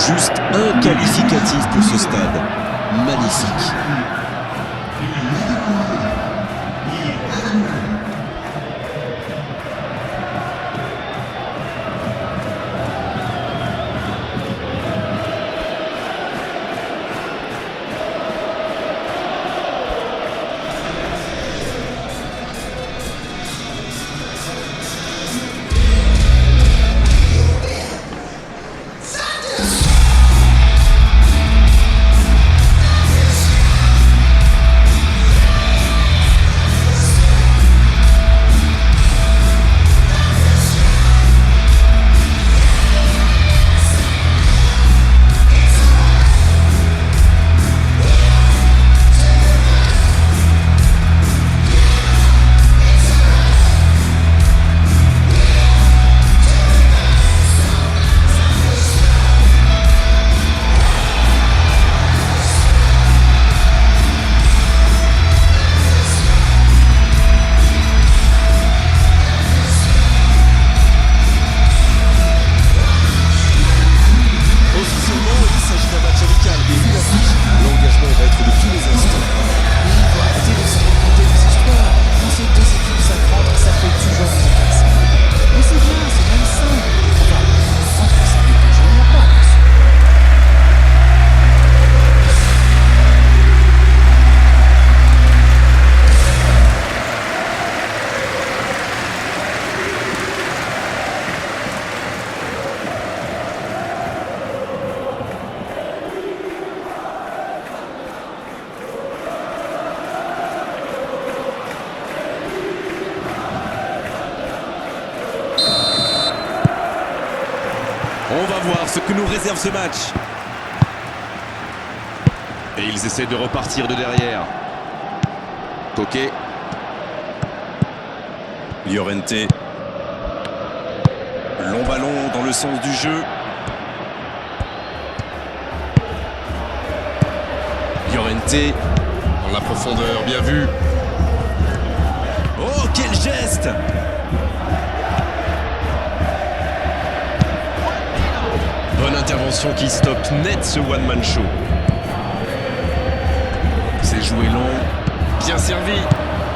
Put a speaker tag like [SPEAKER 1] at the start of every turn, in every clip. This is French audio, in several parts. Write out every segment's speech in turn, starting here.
[SPEAKER 1] Juste un qualificatif pour ce stade. Magnifique. On va voir ce que nous réserve ce match. Et ils essaient de repartir de derrière. Toqué. Llorente. Long ballon dans le sens du jeu. Llorente. Dans la profondeur, bien vu. Oh, quel geste! Bonne intervention qui stoppe net ce one-man show. C'est joué long, bien servi.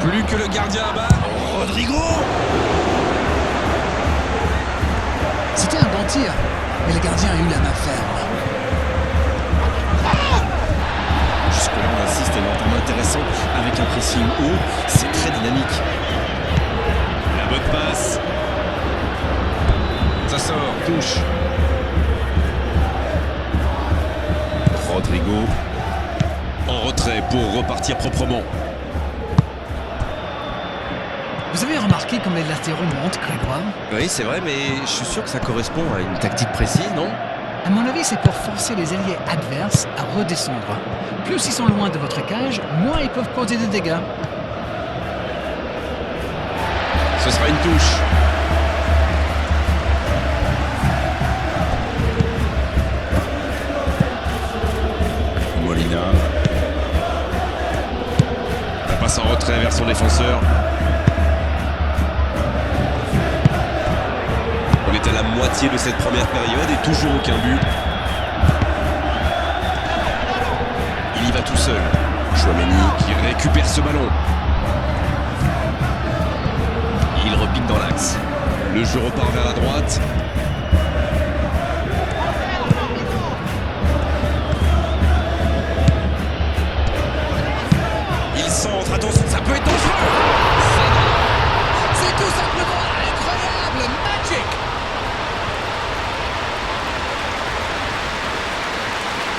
[SPEAKER 1] Plus que le gardien à bas. Rodrigo!
[SPEAKER 2] C'était un bon tir, mais le gardien a eu la main ferme.
[SPEAKER 1] Jusque-là, on assiste à une entame intéressante avec un pressing haut. C'est très dynamique. La bonne passe. Ça sort, touche. Rodrigo en retrait pour repartir proprement.
[SPEAKER 2] Vous avez remarqué comme les latéraux montent, Grégoire?
[SPEAKER 1] Oui, c'est vrai, mais je suis sûr que ça correspond à une tactique précise, non?
[SPEAKER 2] À mon avis, c'est pour forcer les alliés adverses à redescendre. Plus ils sont loin de votre cage, moins ils peuvent causer des dégâts.
[SPEAKER 1] Ce sera une touche. Molina. La passe en retrait vers son défenseur. On est à la moitié de cette première période et toujours aucun but. Il y va tout seul. Chouameni qui récupère ce ballon. Il repique dans l'axe. Le jeu repart vers la droite. Il centre, attention, ça peut être dangereux.
[SPEAKER 2] C'est tout simplement incroyable, magic!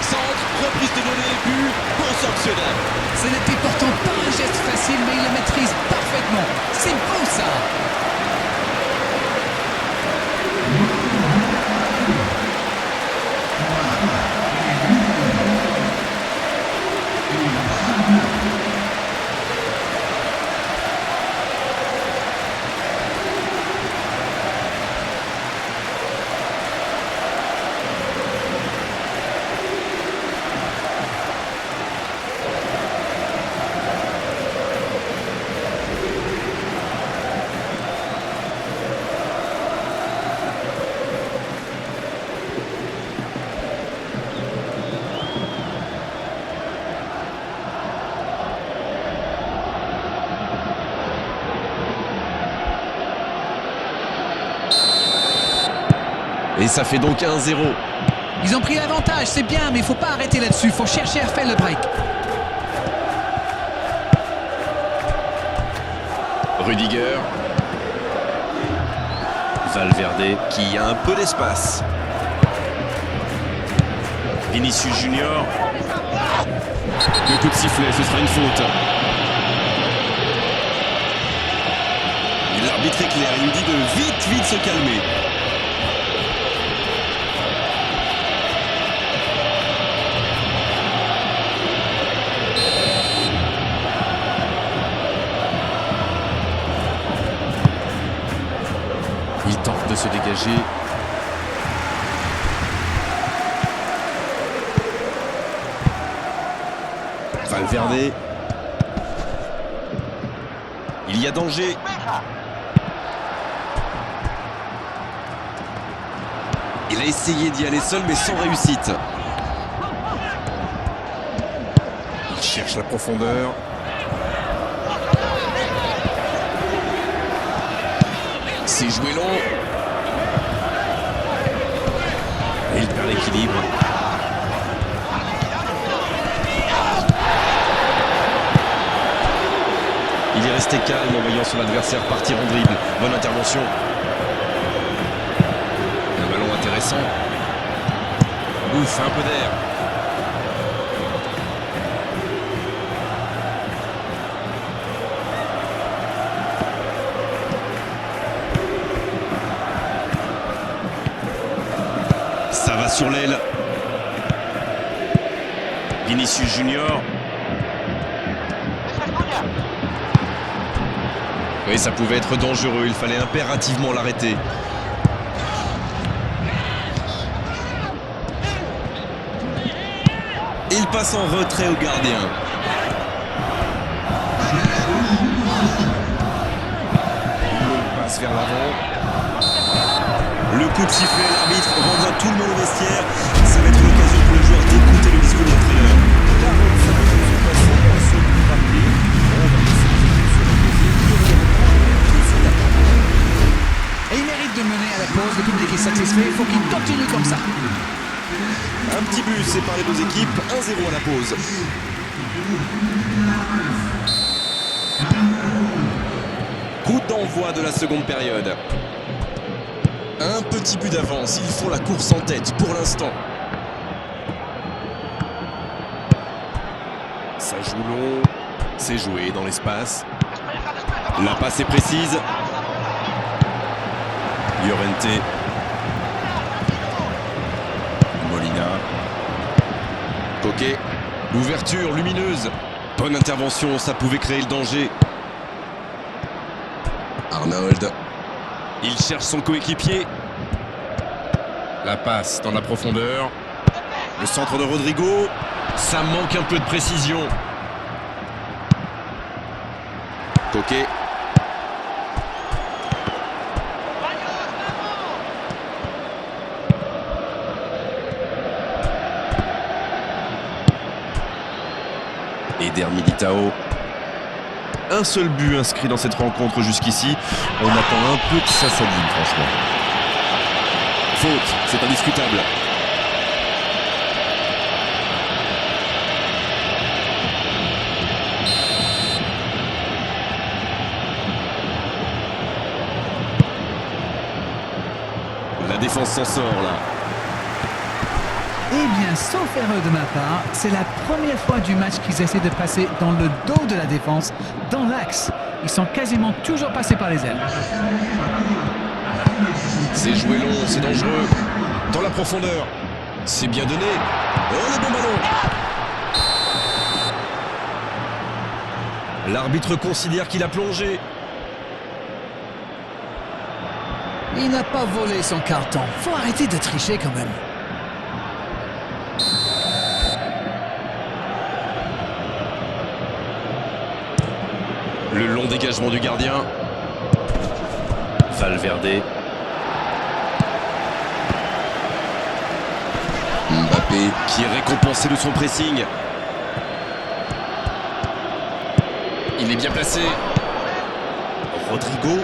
[SPEAKER 1] Centre, reprise de volée, but, bon sanctionnaire.
[SPEAKER 2] Ce n'était pourtant pas un geste facile, mais il le maîtrise parfaitement. C'est beau ça!
[SPEAKER 1] Et ça fait donc 1-0.
[SPEAKER 2] Ils ont pris l'avantage, c'est bien, mais il ne faut pas arrêter là-dessus. Il faut chercher à faire le break.
[SPEAKER 1] Rudiger. Valverde qui a un peu d'espace. Vinicius Junior. Le coup de sifflet, ce sera une faute. L'arbitre est clair, il nous dit de vite se calmer. Il tente de se dégager. Valverde. Il y a danger. Il a essayé d'y aller seul mais sans réussite. Il cherche la profondeur. C'est joué long. Et il perd l'équilibre. Il est resté calme en voyant son adversaire partir en dribble. Bonne intervention. Un ballon intéressant. Ouf, un peu d'air. Ça va sur l'aile. Vinicius Junior. Oui, ça pouvait être dangereux, il fallait impérativement l'arrêter. Il passe en retrait au gardien. Il passe vers l'avant. Le coup de sifflet, l'arbitre rendra tout le monde au vestiaire. Ça va être l'occasion pour les joueurs d'écouter le discours de l'entraîneur.
[SPEAKER 3] 45 minutes sont passées, un seul but marqué. On va laisser les équipes se reposer et tout de suite après.
[SPEAKER 2] Et il mérite de mener à la pause. Le public est satisfait. Il faut qu'il continue comme ça.
[SPEAKER 1] Un petit but sépare les deux équipes, 1-0 à la pause. Coup d'envoi de la seconde période. Un petit but d'avance, ils font la course en tête pour l'instant. Ça joue long, c'est joué dans l'espace. La passe est précise. Llorente. Molina. Coquet. Ouverture lumineuse. Bonne intervention, ça pouvait créer le danger. Arnold. Il cherche son coéquipier. La passe dans la profondeur. Le centre de Rodrigo. Ça manque un peu de précision. Coquet. Eder Militao. Un seul but inscrit dans cette rencontre jusqu'ici. On attend un peu que ça s'aligne, franchement. Faute, c'est indiscutable. La défense s'en sort là.
[SPEAKER 2] Eh bien, sauf erreur de ma part, c'est la première fois du match qu'ils essaient de passer dans le dos de la défense, dans l'axe. Ils sont quasiment toujours passés par les ailes.
[SPEAKER 1] C'est joué long, c'est dangereux. Dans la profondeur. C'est bien donné. Oh, le bon ballon. L'arbitre considère qu'il a plongé.
[SPEAKER 2] Il n'a pas volé son carton. Faut arrêter de tricher quand même.
[SPEAKER 1] Le long dégagement du gardien. Valverde. Mbappé qui est récompensé de son pressing. Il est bien placé. Rodrigo.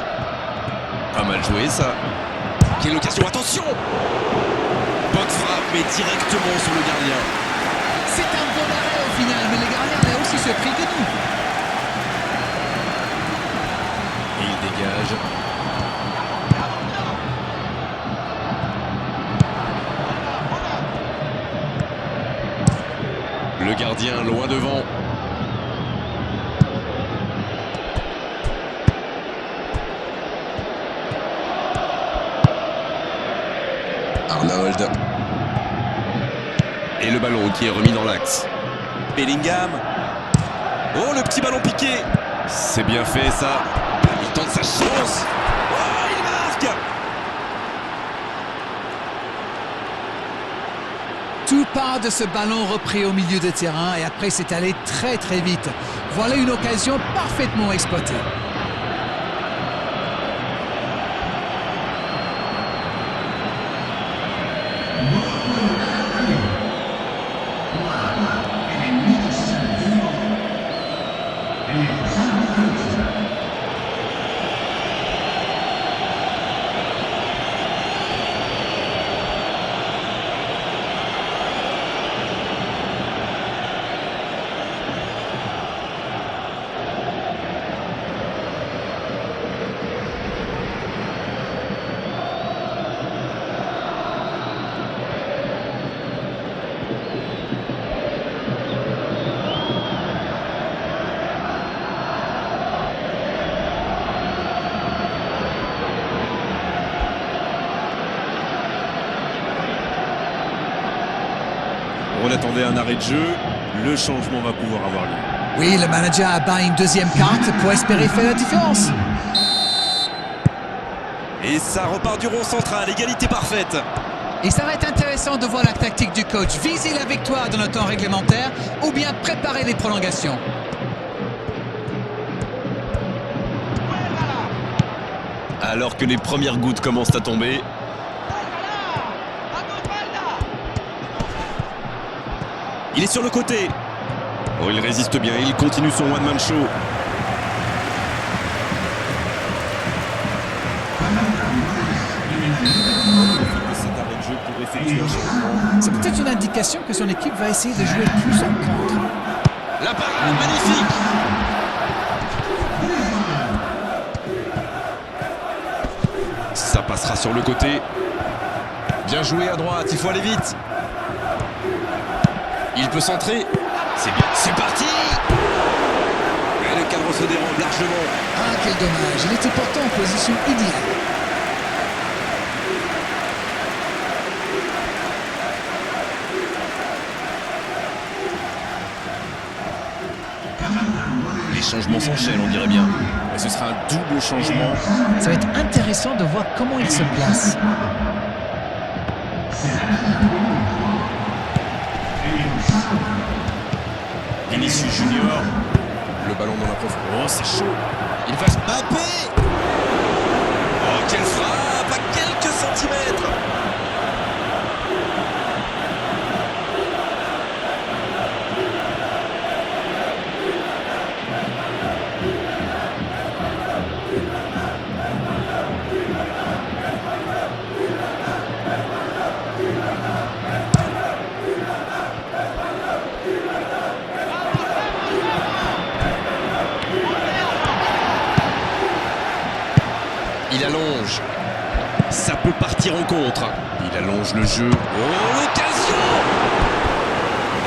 [SPEAKER 1] Pas mal joué ça. Quelle occasion, attention! mais directement sur le gardien.
[SPEAKER 2] C'est un bon arrêt au final, mais le gardien est aussi surpris que nous.
[SPEAKER 1] Et il dégage. Le gardien loin devant. Arnold. Et le ballon qui est remis dans l'axe. Bellingham. Oh, le petit ballon piqué. C'est bien fait ça. Il tente sa chance. Oh, il marque.
[SPEAKER 2] Tout part de ce ballon repris au milieu de terrain et après c'est allé très très vite. Voilà une occasion parfaitement exploitée.
[SPEAKER 1] On attendait un arrêt de jeu. Le changement va pouvoir avoir lieu.
[SPEAKER 2] Oui, le manager a bas une deuxième carte pour espérer faire la différence.
[SPEAKER 1] Et ça repart du rond central. Égalité parfaite.
[SPEAKER 2] Et ça va être intéressant de voir la tactique du coach. Viser la victoire dans le temps réglementaire ou bien préparer les prolongations.
[SPEAKER 1] Alors que les premières gouttes commencent à tomber. Il est sur le côté. Oh, il résiste bien. Il continue son one-man show. Cet arrêt de jeu pour effectuer un changement.
[SPEAKER 2] C'est peut-être une indication que son équipe va essayer de jouer plus en contre.
[SPEAKER 1] La parade, magnifique. Ça passera sur le côté. Bien joué à droite, il faut aller vite. Il peut centrer. C'est bien, c'est parti. Et le cadre se dérobe largement.
[SPEAKER 2] Ah, quel dommage. Il était pourtant en position idéale.
[SPEAKER 1] Les changements s'enchaînent, on dirait bien. Et ce sera un double changement.
[SPEAKER 2] Ça va être intéressant de voir comment il se place.
[SPEAKER 1] Vinicius Junior. Le ballon dans la profondeur. Oh, c'est chaud. Il va se taper. Oh, quelle frappe à quelques centimètres. Il allonge. Ça peut partir en contre. Il allonge le jeu. Oh, l'occasion!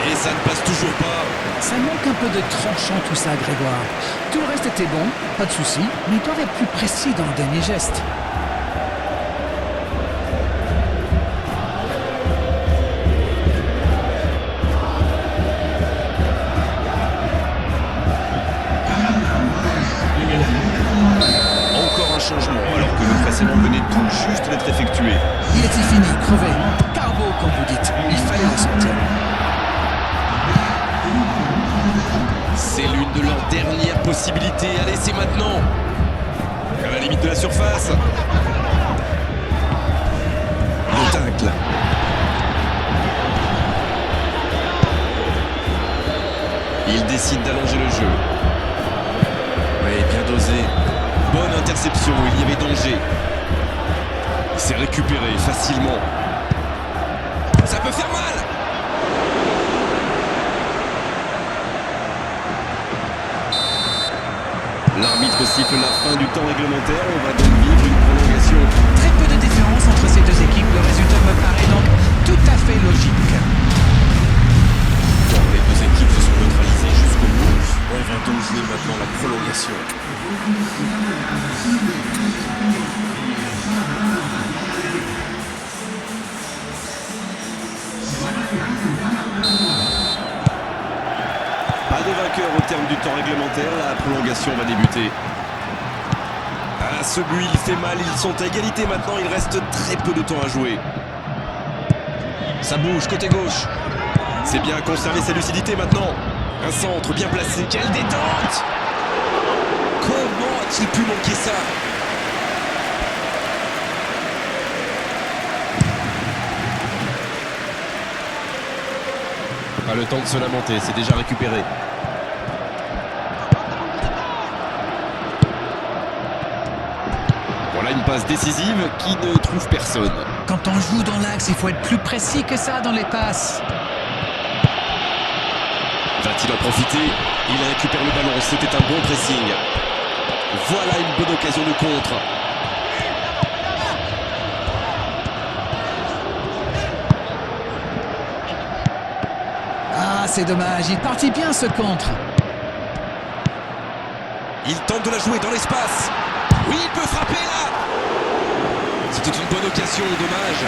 [SPEAKER 1] Et ça ne passe toujours pas.
[SPEAKER 2] Ça manque un peu de tranchant tout ça, Grégoire. Tout le reste était bon, pas de souci, mais il doit être plus précis dans le dernier geste.
[SPEAKER 1] Encore un changement, alors que le précédent venait tout juste d'être effectué.
[SPEAKER 2] Il était fini, crevé. Carbo, comme vous dites. Il fallait le sortir.
[SPEAKER 1] C'est l'une de leurs dernières possibilités. Allez, c'est maintenant. À la limite de la surface. Le tacle. Il décide d'allonger le jeu. Oui, bien dosé. Bonne interception, il y avait danger. Il s'est récupéré facilement. Ça peut faire mal. L'arbitre siffle la fin du temps réglementaire. On va donc vivre une prolongation.
[SPEAKER 2] Très peu de différence entre ces deux équipes. Le résultat me paraît donc tout à fait logique.
[SPEAKER 3] Bon, les deux équipes se sont neutralisées jusqu'au bout. On va donc jouer maintenant la prolongation.
[SPEAKER 1] Pas de vainqueur au terme du temps réglementaire. La prolongation va débuter. Ah, ce but, il fait mal. Ils sont à égalité maintenant. Il reste très peu de temps à jouer. Ça bouge côté gauche. C'est bien conserver sa lucidité maintenant. Un centre bien placé. Quelle détente! Comment a-t-il pu manquer ça? Pas le temps de se lamenter, c'est déjà récupéré. Voilà une passe décisive qui ne trouve personne.
[SPEAKER 2] Quand on joue dans l'axe, il faut être plus précis que ça dans les passes.
[SPEAKER 1] Va-t-il en profiter? Il récupère le ballon, c'était un bon pressing. Voilà une bonne occasion de contre.
[SPEAKER 2] Ah, c'est dommage, il partit bien ce contre.
[SPEAKER 1] Il tente de la jouer dans l'espace. Oui, il peut frapper là. C'était une bonne occasion, dommage.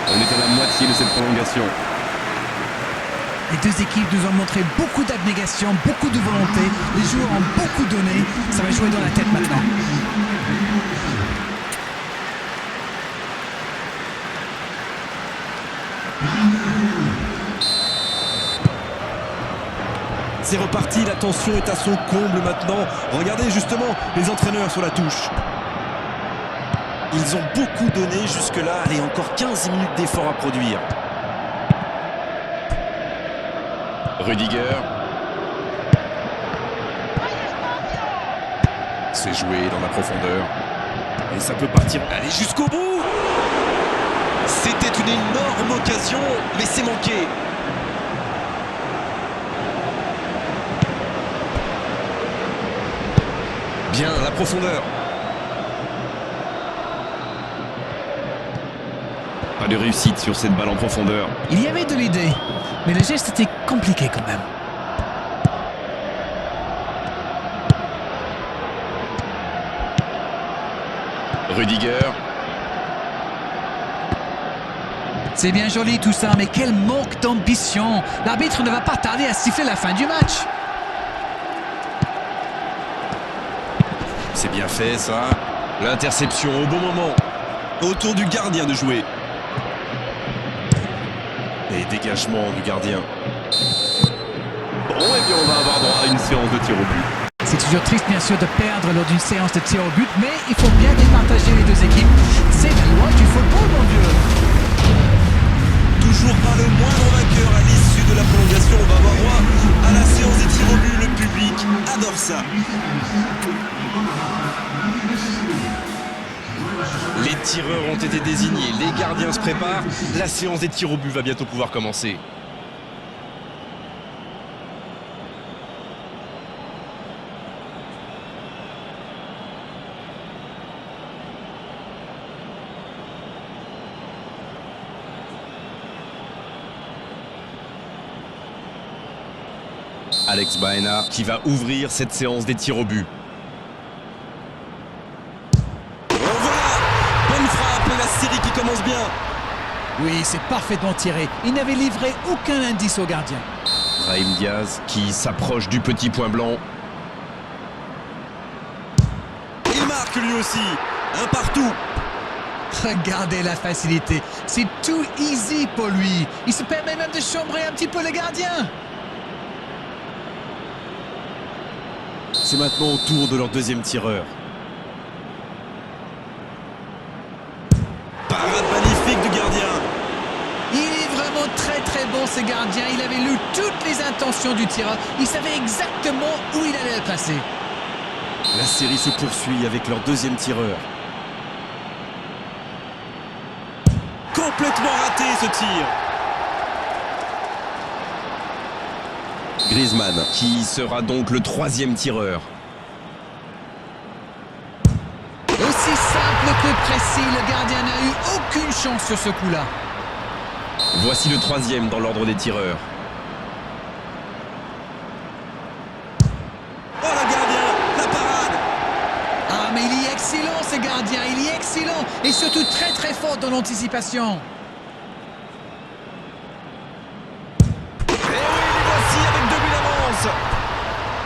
[SPEAKER 1] On est à la moitié de cette prolongation.
[SPEAKER 2] Les deux équipes nous ont montré beaucoup d'abnégation, beaucoup de volonté. Les joueurs ont beaucoup donné. Ça va jouer dans la tête maintenant.
[SPEAKER 3] C'est reparti, la tension est à son comble maintenant. Regardez justement les entraîneurs sur la touche. Ils ont beaucoup donné jusque-là. Allez, encore 15 minutes d'effort à produire.
[SPEAKER 1] Rudiger. C'est joué dans la profondeur.
[SPEAKER 3] Et ça peut partir. Allez, jusqu'au bout.
[SPEAKER 1] C'était une énorme occasion, mais c'est manqué. Bien, la profondeur. Pas de réussite sur cette balle en profondeur.
[SPEAKER 2] Il y avait de l'idée, mais le geste était compliqué quand même.
[SPEAKER 1] Rudiger.
[SPEAKER 2] C'est bien joli tout ça, mais quel manque d'ambition. L'arbitre ne va pas tarder à siffler la fin du match.
[SPEAKER 1] C'est bien fait ça. L'interception au bon moment. Autour du gardien de jouer. Et dégagement du gardien. Bon, et bien on va avoir droit à une séance de tir au but.
[SPEAKER 2] C'est toujours triste bien sûr de perdre lors d'une séance de tir au but, mais il faut bien départager les deux équipes. C'est la loi du football, mon Dieu.
[SPEAKER 3] Toujours pas le moindre vainqueur à l'issue de la prolongation. On va avoir droit à la séance des tirs au but. Le public adore ça.
[SPEAKER 1] Les tireurs ont été désignés, les gardiens se préparent. La séance des tirs au but va bientôt pouvoir commencer. Alex Baena qui va ouvrir cette séance des tirs au but.
[SPEAKER 3] Bonne frappe, la série qui commence bien.
[SPEAKER 2] Oui, c'est parfaitement tiré. Il n'avait livré aucun indice au gardien.
[SPEAKER 1] Brahim Diaz qui s'approche du petit point blanc.
[SPEAKER 3] Il marque lui aussi. Un partout.
[SPEAKER 2] Regardez la facilité. C'est tout easy pour lui. Il se permet même de chambrer un petit peu le gardien.
[SPEAKER 3] C'est maintenant au tour de leur deuxième tireur. Parade magnifique du gardien.
[SPEAKER 2] Il est vraiment très bon ce gardien. Il avait lu toutes les intentions du tireur. Il savait exactement où il allait le placer.
[SPEAKER 3] La série se poursuit avec leur deuxième tireur. complètement raté ce tir.
[SPEAKER 1] Griezmann, qui sera donc le troisième tireur.
[SPEAKER 2] Aussi simple que précis, le gardien n'a eu aucune chance sur ce coup-là.
[SPEAKER 1] Voici le troisième dans l'ordre des tireurs.
[SPEAKER 3] Oh le gardien, la parade.
[SPEAKER 2] Ah, mais il est excellent ce gardien, il est excellent et surtout très très fort dans l'anticipation.
[SPEAKER 1] Et oui, les voici avec 2 buts d'avance.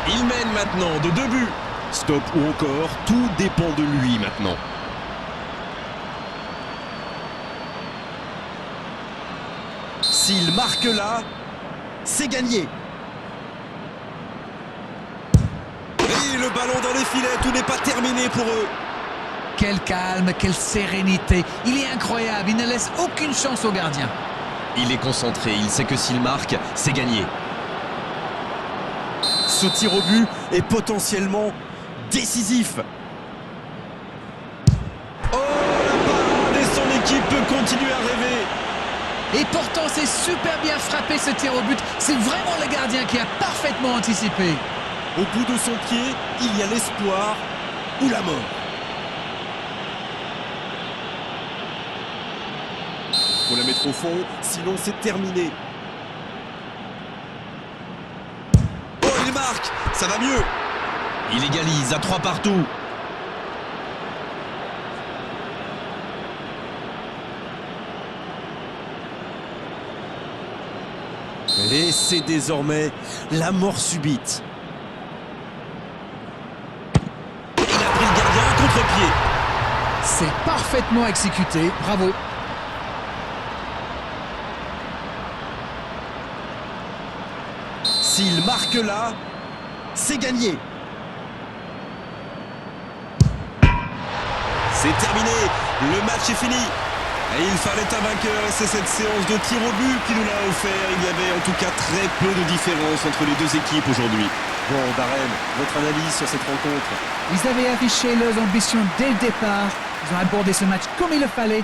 [SPEAKER 1] Il mène maintenant de 2 buts.
[SPEAKER 3] Stop ou encore, tout dépend de lui maintenant. S'il marque là, c'est gagné. Et le ballon dans les filets, tout n'est pas terminé pour eux.
[SPEAKER 2] Quel calme, quelle sérénité. Il est incroyable, il ne laisse aucune chance au gardien.
[SPEAKER 1] Il est concentré, il sait que s'il marque, c'est gagné.
[SPEAKER 3] Ce tir au but est potentiellement décisif. Oh la parade et son équipe peut continuer à rêver.
[SPEAKER 2] Et pourtant, c'est super bien frappé ce tir au but. C'est vraiment le gardien qui a parfaitement anticipé.
[SPEAKER 3] Au bout de son pied, il y a l'espoir ou la mort. Faut la mettre au fond, sinon c'est terminé. Oh, il marque, ça va mieux.
[SPEAKER 1] Il égalise à 3 partout.
[SPEAKER 3] Et c'est désormais la mort subite. Il a pris le gardien à contre-pied.
[SPEAKER 2] C'est parfaitement exécuté, bravo.
[SPEAKER 3] S'il marque là, c'est gagné. C'est terminé, le match est fini. Et il fallait un vainqueur et c'est cette séance de tir au but qui nous l'a offert. Il y avait en tout cas très peu de différence entre les deux équipes aujourd'hui. Bon, Darren, votre analyse sur cette rencontre?
[SPEAKER 2] Ils avaient affiché leurs ambitions dès le départ. Ils ont abordé ce match comme il le fallait.